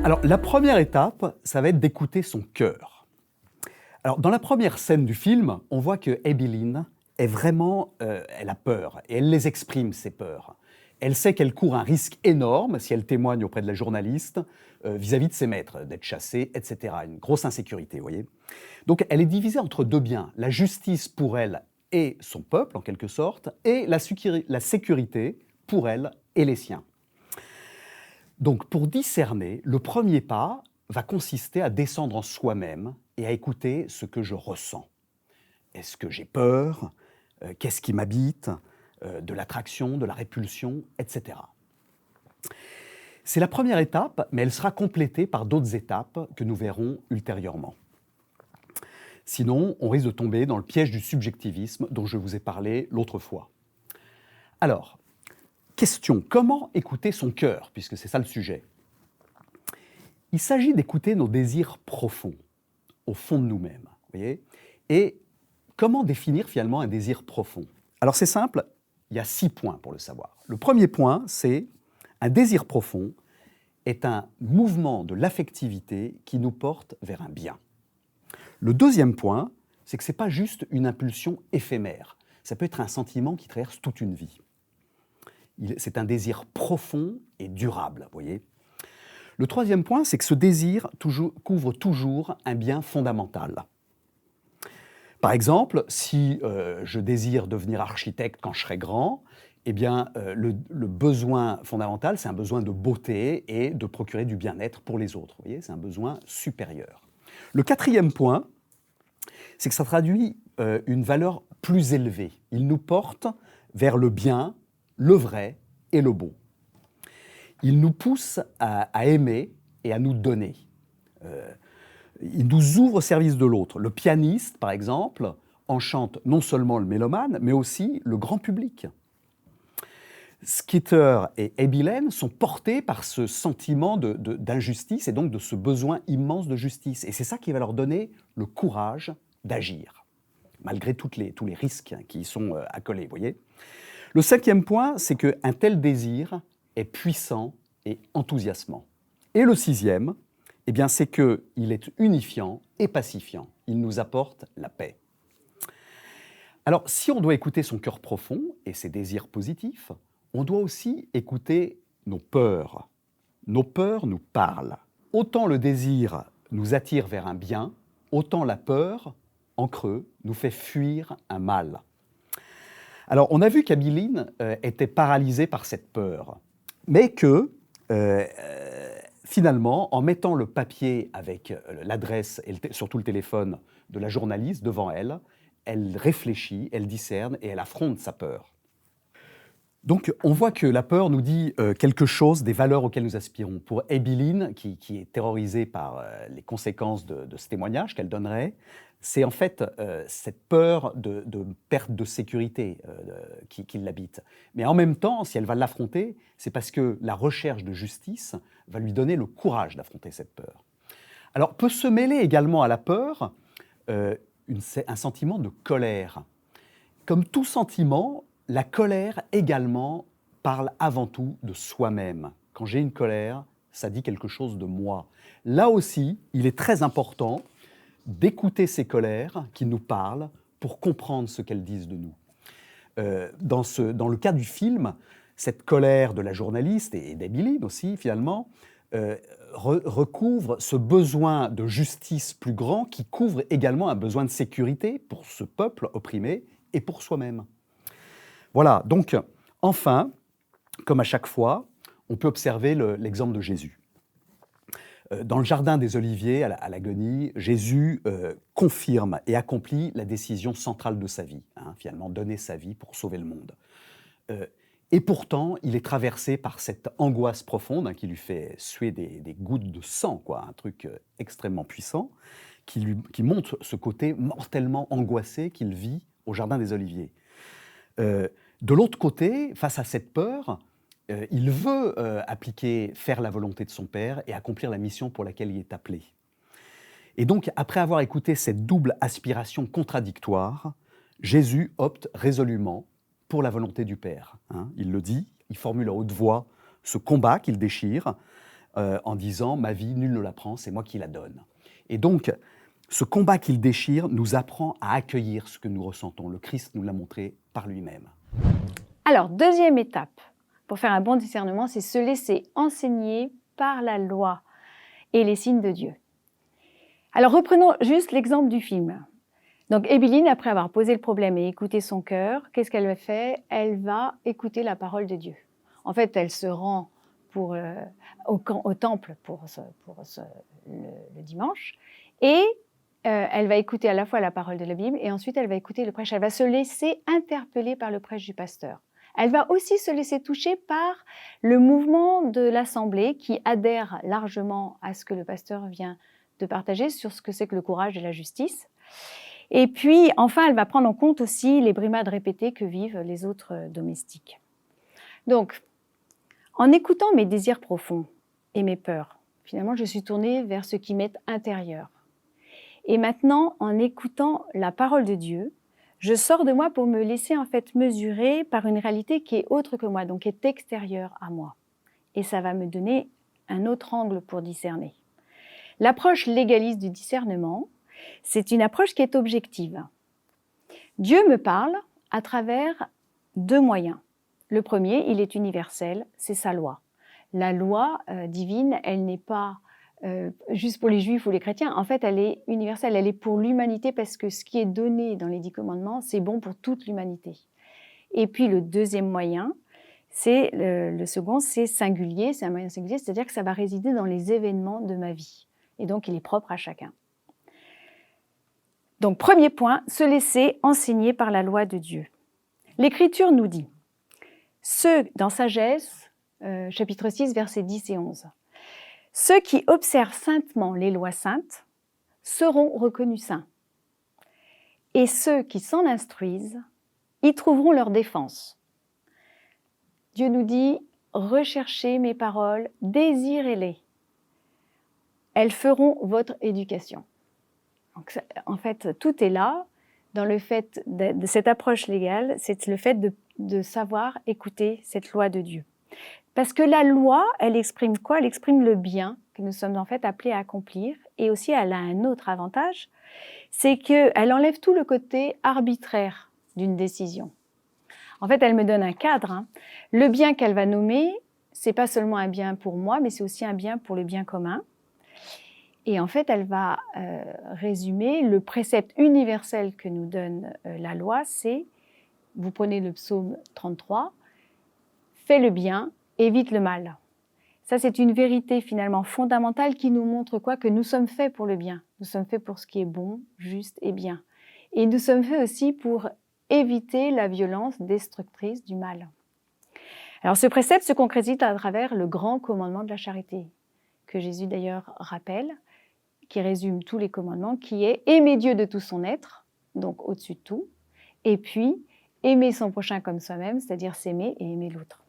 Alors, la première étape, ça va être d'écouter son cœur. Alors, dans la première scène du film, on voit que Abilene est vraiment, elle a peur, et elle les exprime, ses peurs. Elle sait qu'elle court un risque énorme si elle témoigne auprès de la journaliste vis-à-vis de ses maîtres, d'être chassée, etc. Une grosse insécurité, vous voyez. Donc, elle est divisée entre deux biens, la justice pour elle et son peuple, en quelque sorte, et la sécurité pour elle et les siens. Donc, pour discerner, le premier pas va consister à descendre en soi-même et à écouter ce que je ressens. Est-ce que j'ai peur? Qu'est-ce qui m'habite? De l'attraction, de la répulsion, etc. C'est la première étape, mais elle sera complétée par d'autres étapes que nous verrons ultérieurement. Sinon, on risque de tomber dans le piège du subjectivisme dont je vous ai parlé l'autre fois. Alors, question, comment écouter son cœur, puisque c'est ça le sujet? Il s'agit d'écouter nos désirs profonds, au fond de nous-mêmes, voyez. Et comment définir finalement un désir profond? Alors c'est simple, il y a 6 points pour le savoir. Le premier point, c'est un désir profond est un mouvement de l'affectivité qui nous porte vers un bien. Le deuxième point, c'est que ce n'est pas juste une impulsion éphémère. Ça peut être un sentiment qui traverse toute une vie. C'est un désir profond et durable, vous voyez. Le troisième point, c'est que ce désir couvre toujours un bien fondamental. Par exemple, si je désire devenir architecte quand je serai grand, eh bien, le besoin fondamental, c'est un besoin de beauté et de procurer du bien-être pour les autres. Vous voyez, c'est un besoin supérieur. Le quatrième point, c'est que ça traduit une valeur plus élevée. Il nous porte vers le bien, le vrai et le beau. Il nous pousse à aimer et à nous donner. Il nous ouvre au service de l'autre. Le pianiste, par exemple, enchante non seulement le mélomane, mais aussi le grand public. Skeeter et Abilene sont portés par ce sentiment d'injustice et donc de ce besoin immense de justice. Et c'est ça qui va leur donner le courage d'agir, malgré tous les risques qui y sont accolés, vous voyez. Le cinquième point, c'est qu'un tel désir est puissant et enthousiasmant. Et le sixième, eh bien, c'est qu'il est unifiant et pacifiant. Il nous apporte la paix. Alors, si on doit écouter son cœur profond et ses désirs positifs, on doit aussi écouter nos peurs. Nos peurs nous parlent. Autant le désir nous attire vers un bien, autant la peur, en creux, nous fait fuir un mal. Alors, on a vu qu'Abilene était paralysée par cette peur, mais que, finalement, en mettant le papier avec l'adresse et surtout le téléphone de la journaliste devant elle, elle réfléchit, elle discerne et elle affronte sa peur. Donc, on voit que la peur nous dit quelque chose des valeurs auxquelles nous aspirons. Pour Abilene, qui est terrorisée par les conséquences de ce témoignage qu'elle donnerait, c'est en fait cette peur de perte de sécurité qui l'habite. Mais en même temps, si elle va l'affronter, c'est parce que la recherche de justice va lui donner le courage d'affronter cette peur. Alors, peut se mêler également à la peur un sentiment de colère. Comme tout sentiment, la colère également parle avant tout de soi-même. Quand j'ai une colère, ça dit quelque chose de moi. Là aussi, il est très important d'écouter ces colères qui nous parlent pour comprendre ce qu'elles disent de nous. Dans le cas du film, cette colère de la journaliste et d'Abilene aussi, finalement, recouvre ce besoin de justice plus grand qui couvre également un besoin de sécurité pour ce peuple opprimé et pour soi-même. Voilà, donc, enfin, comme à chaque fois, on peut observer l'exemple de Jésus. Dans le jardin des Oliviers, à l'agonie, Jésus confirme et accomplit la décision centrale de sa vie, finalement, donner sa vie pour sauver le monde. Et pourtant, il est traversé par cette angoisse profonde qui lui fait suer des gouttes de sang, un truc extrêmement puissant, qui montre ce côté mortellement angoissé qu'il vit au jardin des Oliviers. De l'autre côté, face à cette peur, il veut faire la volonté de son Père et accomplir la mission pour laquelle il est appelé. Et donc, après avoir écouté cette double aspiration contradictoire, Jésus opte résolument pour la volonté du Père. Il le dit, il formule à haute voix ce combat qu'il déchire en disant « ma vie, nul ne la prend, c'est moi qui la donne ». Et donc, ce combat qu'il déchire nous apprend à accueillir ce que nous ressentons. Le Christ nous l'a montré par lui-même. Alors, deuxième étape pour faire un bon discernement, c'est se laisser enseigner par la loi et les signes de Dieu. Alors, reprenons juste l'exemple du film. Donc, Ébeline, après avoir posé le problème et écouté son cœur, qu'est-ce qu'elle fait? Elle va écouter la parole de Dieu. En fait, elle se rend au temple pour le dimanche et elle va écouter à la fois la parole de la Bible et ensuite elle va écouter le prêche. Elle va se laisser interpeller par le prêche du pasteur. Elle va aussi se laisser toucher par le mouvement de l'Assemblée qui adhère largement à ce que le pasteur vient de partager sur ce que c'est que le courage et la justice. Et puis, enfin, elle va prendre en compte aussi les brimades répétées que vivent les autres domestiques. Donc, en écoutant mes désirs profonds et mes peurs, finalement, je suis tournée vers ce qui m'est intérieur. Et maintenant, en écoutant la parole de Dieu, je sors de moi pour me laisser en fait mesurer par une réalité qui est autre que moi, donc qui est extérieure à moi. Et ça va me donner un autre angle pour discerner. L'approche légaliste du discernement, c'est une approche qui est objective. Dieu me parle à travers deux moyens. Le premier, il est universel, c'est sa loi. La loi divine, elle n'est pas juste pour les juifs ou les chrétiens. En fait, elle est universelle, elle est pour l'humanité parce que ce qui est donné dans les 10 commandements, c'est bon pour toute l'humanité. Et puis le deuxième moyen, c'est le second, c'est singulier, c'est un moyen singulier, c'est-à-dire que ça va résider dans les événements de ma vie. Et donc, il est propre à chacun. Donc, premier point, se laisser enseigner par la loi de Dieu. L'Écriture nous dit, dans Sagesse, chapitre 6, versets 10 et 11, « Ceux qui observent saintement les lois saintes seront reconnus saints, et ceux qui s'en instruisent y trouveront leur défense. » Dieu nous dit, « Recherchez mes paroles, désirez-les. Elles feront votre éducation. » Donc, en fait, tout est là dans le fait de cette approche légale, c'est le fait de savoir écouter cette loi de Dieu. Parce que la loi, elle exprime quoi? Elle exprime le bien que nous sommes en fait appelés à accomplir. Et aussi, elle a un autre avantage, c'est qu'elle enlève tout le côté arbitraire d'une décision. En fait, elle me donne un cadre. Le bien qu'elle va nommer, c'est pas seulement un bien pour moi, mais c'est aussi un bien pour le bien commun. Et en fait, elle va résumer le précepte universel que nous donne la loi, c'est, vous prenez le psaume 33, « Fais le bien, évite le mal ». Ça, c'est une vérité finalement fondamentale qui nous montre quoi? Que nous sommes faits pour le bien. Nous sommes faits pour ce qui est bon, juste et bien. Et nous sommes faits aussi pour éviter la violence destructrice du mal. Alors, ce précepte se concrétise à travers le grand commandement de la charité, que Jésus d'ailleurs rappelle, qui résume tous les commandements, qui est « aimer Dieu de tout son être », donc au-dessus de tout, et puis aimer son prochain comme soi-même, c'est-à-dire s'aimer et aimer l'autre.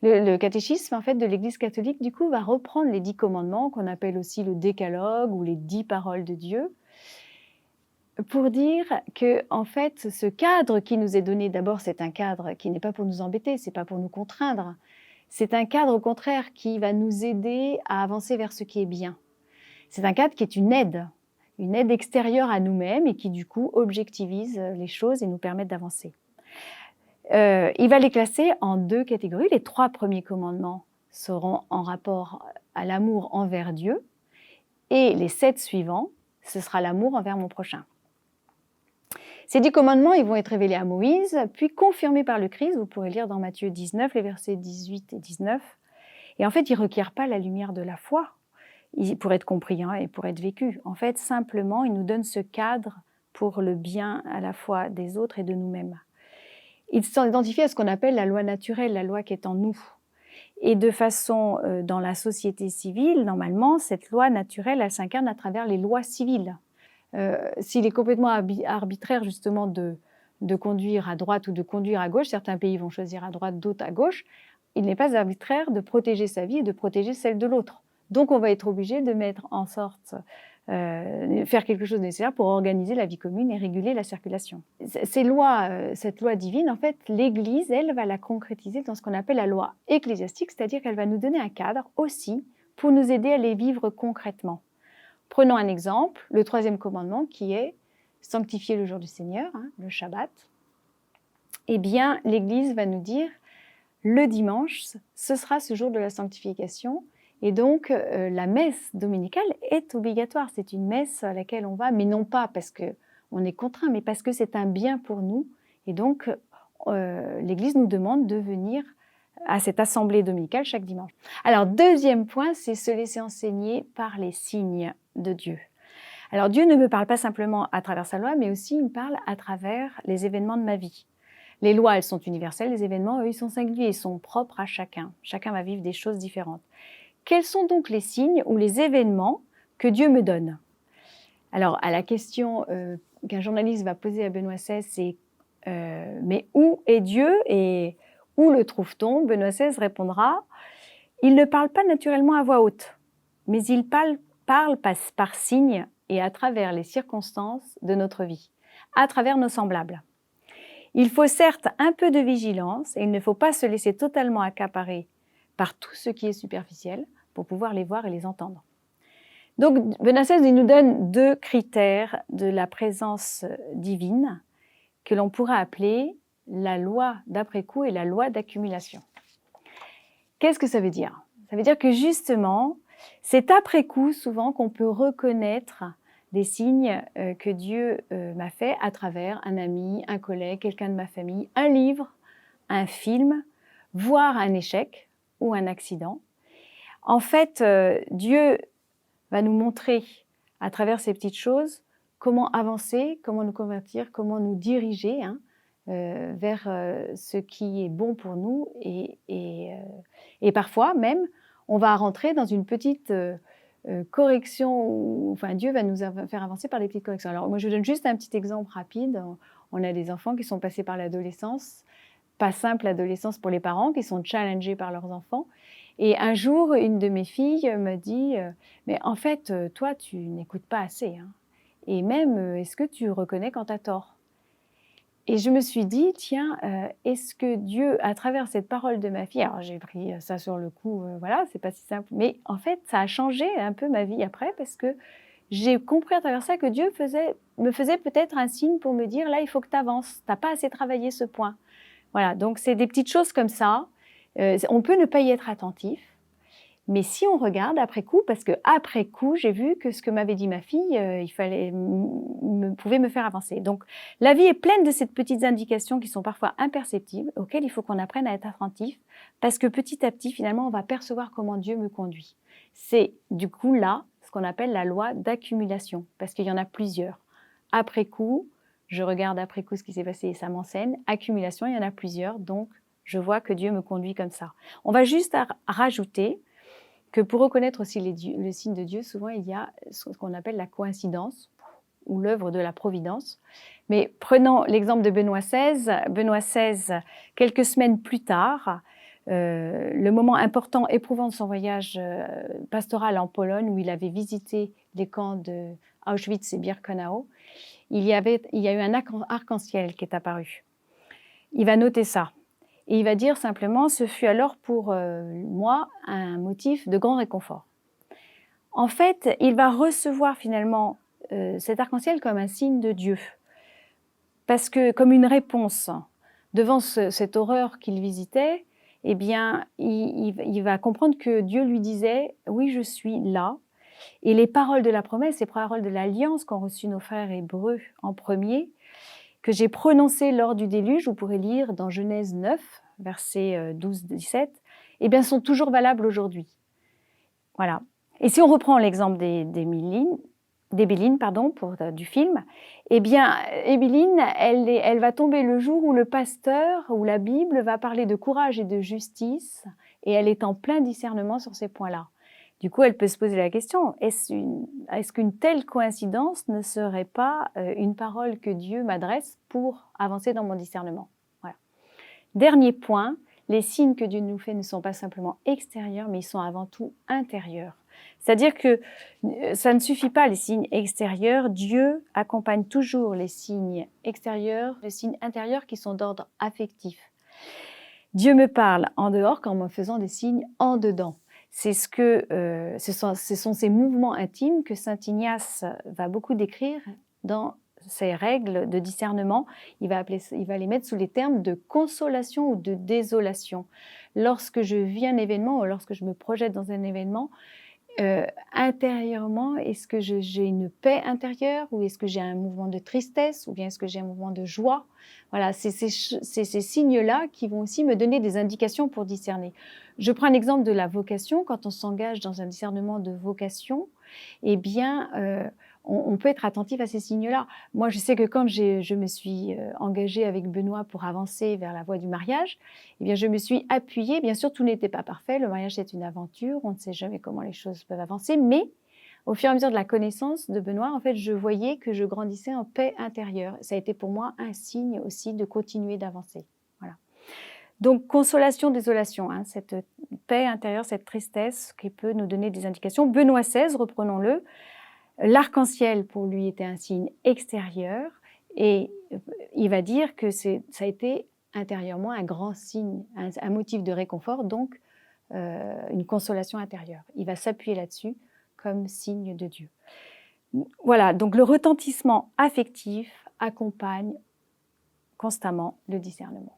Le catéchisme en fait, de l'Église catholique, du coup, va reprendre les 10 commandements, qu'on appelle aussi le décalogue ou les 10 paroles de Dieu, pour dire que, en fait, ce cadre qui nous est donné, d'abord, c'est un cadre qui n'est pas pour nous embêter, c'est pas pour nous contraindre, c'est un cadre, au contraire, qui va nous aider à avancer vers ce qui est bien. C'est un cadre qui est une aide extérieure à nous-mêmes et qui, du coup, objectivise les choses et nous permet d'avancer. Il va les classer en 2 catégories. Les 3 premiers commandements seront en rapport à l'amour envers Dieu et les 7 suivants, ce sera l'amour envers mon prochain. Ces 10 commandements, ils vont être révélés à Moïse, puis confirmés par le Christ. Vous pourrez lire dans Matthieu 19, les versets 18 et 19. Et en fait, ils ne requièrent pas la lumière de la foi pour être compris et pour être vécu. En fait, simplement, ils nous donnent ce cadre pour le bien à la fois des autres et de nous-mêmes. Ils sont identifiés à ce qu'on appelle la loi naturelle, la loi qui est en nous. Et de façon, dans la société civile, normalement, cette loi naturelle, elle s'incarne à travers les lois civiles. S'il est complètement arbitraire, justement, de conduire à droite ou de conduire à gauche, certains pays vont choisir à droite, d'autres à gauche, il n'est pas arbitraire de protéger sa vie et de protéger celle de l'autre. Donc, on va être obligé de mettre en sorte, faire quelque chose de nécessaire pour organiser la vie commune et réguler la circulation. Cette loi divine, en fait, l'Église, elle, va la concrétiser dans ce qu'on appelle la loi ecclésiastique, c'est-à-dire qu'elle va nous donner un cadre aussi pour nous aider à les vivre concrètement. Prenons un exemple, le 3e commandement qui est sanctifier le jour du Seigneur, le Shabbat. Eh bien, l'Église va nous dire, le dimanche, ce sera ce jour de la sanctification. Et donc, la messe dominicale est obligatoire. C'est une messe à laquelle on va, mais non pas parce qu'on est contraint, mais parce que c'est un bien pour nous. Et donc, l'Église nous demande de venir à cette assemblée dominicale chaque dimanche. Alors, 2e point, c'est se laisser enseigner par les signes de Dieu. Alors, Dieu ne me parle pas simplement à travers sa loi, mais aussi il me parle à travers les événements de ma vie. Les lois, elles sont universelles, les événements, eux, ils sont singuliers, ils sont propres à chacun. Chacun va vivre des choses différentes. Quels sont donc les signes ou les événements que Dieu me donne? Alors, à la question qu'un journaliste va poser à Benoît XVI, c'est mais où est Dieu et où le trouve-t-on? Benoît XVI répondra, il ne parle pas naturellement à voix haute, mais il parle par signes et à travers les circonstances de notre vie, à travers nos semblables. Il faut certes un peu de vigilance et il ne faut pas se laisser totalement accaparer par tout ce qui est superficiel pour pouvoir les voir et les entendre. Donc, Benoît XVI, il nous donne 2 critères de la présence divine que l'on pourra appeler la loi d'après-coup et la loi d'accumulation. Qu'est-ce que ça veut dire? Ça veut dire que justement, c'est après-coup souvent qu'on peut reconnaître des signes que Dieu m'a fait à travers un ami, un collègue, quelqu'un de ma famille, un livre, un film, voire un échec ou un accident. En fait, Dieu va nous montrer à travers ces petites choses comment avancer, comment nous convertir, comment nous diriger vers ce qui est bon pour nous. Et parfois même, on va rentrer dans une petite correction, enfin Dieu va nous faire avancer par des petites corrections. Alors moi je vous donne juste un petit exemple rapide. On a des enfants qui sont passés par l'adolescence, pas simple adolescence pour les parents, qui sont challengés par leurs enfants. Et un jour, une de mes filles me dit « Mais en fait, toi, tu n'écoutes pas assez. Hein. Et même, est-ce que tu reconnais quand tu as tort ?» Et je me suis dit « Tiens, est-ce que Dieu, à travers cette parole de ma fille… » Alors, j'ai pris ça sur le coup, voilà, c'est pas si simple. Mais en fait, ça a changé un peu ma vie après parce que j'ai compris à travers ça que Dieu me faisait peut-être un signe pour me dire « Là, il faut que tu avances. Tu n'as pas assez travaillé ce point. » Voilà, donc c'est des petites choses comme ça. On peut ne pas y être attentif, mais si on regarde après coup, parce que après coup, j'ai vu que ce que m'avait dit ma fille, pouvait me faire avancer. Donc, la vie est pleine de ces petites indications qui sont parfois imperceptibles, auxquelles il faut qu'on apprenne à être attentif, parce que petit à petit, finalement, on va percevoir comment Dieu me conduit. C'est du coup là ce qu'on appelle la loi d'accumulation, parce qu'il y en a plusieurs. Après coup, je regarde après coup ce qui s'est passé et ça m'enseigne. Accumulation, il y en a plusieurs, donc je vois que Dieu me conduit comme ça. On va juste rajouter que pour reconnaître aussi le signe de Dieu, souvent il y a ce qu'on appelle la coïncidence ou l'œuvre de la providence. Mais prenons l'exemple de Benoît XVI. Benoît XVI, quelques semaines plus tard, le moment important, éprouvant de son voyage pastoral en Pologne, où il avait visité les camps de Auschwitz et Birkenau, il y a eu un arc-en-ciel qui est apparu. Il va noter ça. Et il va dire simplement, ce fut alors pour moi un motif de grand réconfort. En fait, il va recevoir finalement cet arc-en-ciel comme un signe de Dieu. Parce que comme une réponse devant cette horreur qu'il visitait, eh bien, il va comprendre que Dieu lui disait « Oui, je suis là ». Et les paroles de la promesse, les paroles de l'alliance qu'ont reçues nos frères hébreux en premier, que j'ai prononcé lors du déluge, vous pourrez lire dans Genèse 9, versets 12-17, eh bien, sont toujours valables aujourd'hui. Voilà. Et si on reprend l'exemple d'Ébeline, du film, eh bien, Ébeline, elle va tomber le jour où le pasteur, où la Bible va parler de courage et de justice, et elle est en plein discernement sur ces points-là. Du coup, elle peut se poser la question, est-ce qu'une telle coïncidence ne serait pas une parole que Dieu m'adresse pour avancer dans mon discernement? Voilà. Dernier point, les signes que Dieu nous fait ne sont pas simplement extérieurs, mais ils sont avant tout intérieurs. C'est-à-dire que ça ne suffit pas les signes extérieurs, Dieu accompagne toujours les signes extérieurs, les signes intérieurs qui sont d'ordre affectif. Dieu me parle en dehors comme en faisant des signes en dedans. Ce sont ces mouvements intimes que saint Ignace va beaucoup décrire dans ses règles de discernement. Il va les mettre sous les termes de consolation ou de désolation. Lorsque je vis un événement ou lorsque je me projette dans un événement, intérieurement, est-ce que j'ai une paix intérieure ou est-ce que j'ai un mouvement de tristesse ou bien est-ce que j'ai un mouvement de joie? Voilà, c'est ces signes-là qui vont aussi me donner des indications pour discerner. Je prends un exemple de la vocation. Quand on s'engage dans un discernement de vocation, eh bien, on peut être attentif à ces signes-là. Moi, je sais que quand je me suis engagée avec Benoît pour avancer vers la voie du mariage, eh bien, je me suis appuyée. Bien sûr, tout n'était pas parfait. Le mariage, c'est une aventure. On ne sait jamais comment les choses peuvent avancer. Mais au fur et à mesure de la connaissance de Benoît, en fait, je voyais que je grandissais en paix intérieure. Ça a été pour moi un signe aussi de continuer d'avancer. Voilà. Donc, consolation, désolation, hein, cette paix intérieure, cette tristesse qui peut nous donner des indications. Benoît XVI, reprenons-le. L'arc-en-ciel, pour lui, était un signe extérieur et il va dire que ça a été intérieurement un grand signe, un motif de réconfort, donc une consolation intérieure. Il va s'appuyer là-dessus comme signe de Dieu. Voilà, donc le retentissement affectif accompagne constamment le discernement.